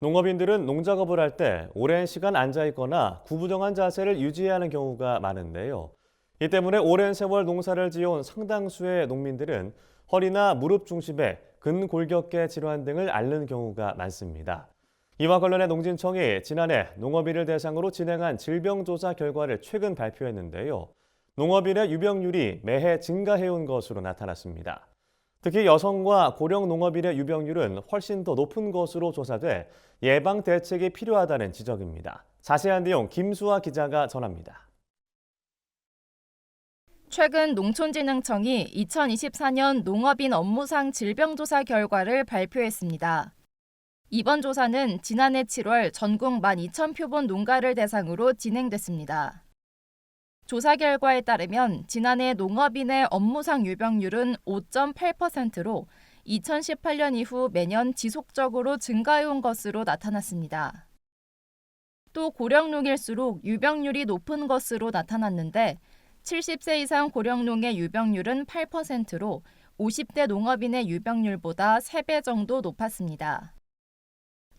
농업인들은 농작업을 할 때 오랜 시간 앉아 있거나 구부정한 자세를 유지해야 하는 경우가 많은데요. 이 때문에 오랜 세월 농사를 지어온 상당수의 농민들은 허리나 무릎 중심의 근골격계 질환 등을 앓는 경우가 많습니다. 이와 관련해 농진청이 지난해 농업인을 대상으로 진행한 질병조사 결과를 최근 발표했는데요. 농업인의 유병률이 매해 증가해온 것으로 나타났습니다. 특히 여성과 고령 농업인의 유병률은 훨씬 더 높은 것으로 조사돼 예방 대책이 필요하다는 지적입니다. 자세한 내용 김수아 기자가 전합니다. 최근 농촌진흥청이 2024년 농업인 업무상 질병조사 결과를 발표했습니다. 이번 조사는 지난해 7월 전국 12,000표본 농가를 대상으로 진행됐습니다. 조사 결과에 따르면 지난해 농업인의 업무상 유병률은 5.8%로 2018년 이후 매년 지속적으로 증가해온 것으로 나타났습니다. 또 고령농일수록 유병률이 높은 것으로 나타났는데 70세 이상 고령농의 유병률은 8%로 50대 농업인의 유병률보다 3배 정도 높았습니다.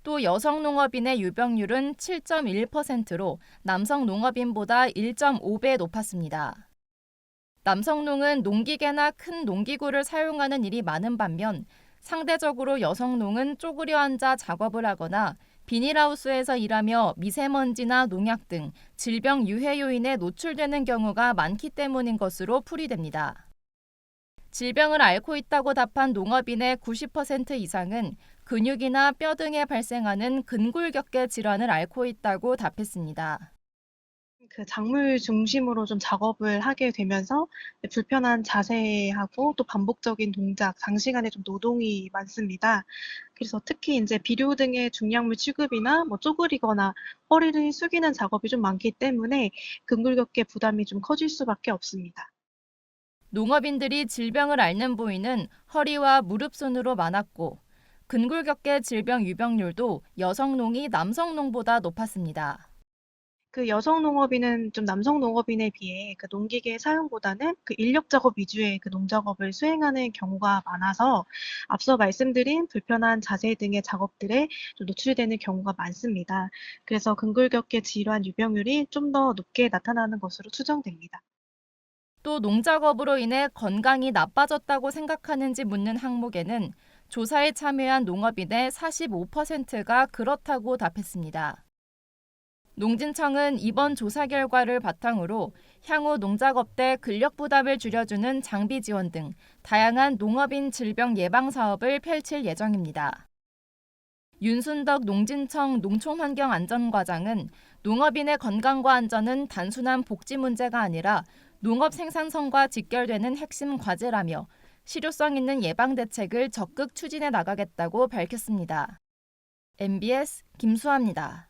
또 여성 농업인의 유병률은 7.1%로 남성 농업인보다 1.5배 높았습니다. 남성농은 농기계나 큰 농기구를 사용하는 일이 많은 반면 상대적으로 여성농은 쪼그려 앉아 작업을 하거나 비닐하우스에서 일하며 미세먼지나 농약 등 질병 유해 요인에 노출되는 경우가 많기 때문인 것으로 풀이됩니다. 질병을 앓고 있다고 답한 농업인의 90% 이상은 근육이나 뼈 등에 발생하는 근골격계 질환을 앓고 있다고 답했습니다. 그 작물 중심으로 좀 작업을 하게 되면서 불편한 자세하고 또 반복적인 동작, 장시간의 좀 노동이 많습니다. 그래서 특히 인제 비료 등의 중량물 취급이나 뭐 쪼그리거나 허리를 숙이는 작업이 좀 많기 때문에 근골격계 부담이 좀 커질 수밖에 없습니다. 농업인들이 질병을 앓는 부위는 허리와 무릎 순으로 많았고 근골격계 질병 유병률도 여성농이 남성농보다 높았습니다. 그 여성 농업인은 좀 남성 농업인에 비해 그 농기계 사용보다는 그 인력 작업 위주의 그 농작업을 수행하는 경우가 많아서 앞서 말씀드린 불편한 자세 등의 작업들에 좀 노출되는 경우가 많습니다. 그래서 근골격계 질환 유병률이 좀 더 높게 나타나는 것으로 추정됩니다. 또 농작업으로 인해 건강이 나빠졌다고 생각하는지 묻는 항목에는 조사에 참여한 농업인의 45%가 그렇다고 답했습니다. 농진청은 이번 조사 결과를 바탕으로 향후 농작업 때 근력 부담을 줄여주는 장비 지원 등 다양한 농업인 질병 예방 사업을 펼칠 예정입니다. 윤순덕 농진청 농촌환경안전과장은 농업인의 건강과 안전은 단순한 복지 문제가 아니라 농업 생산성과 직결되는 핵심 과제라며 실효성 있는 예방 대책을 적극 추진해 나가겠다고 밝혔습니다. MBS 김수아입니다.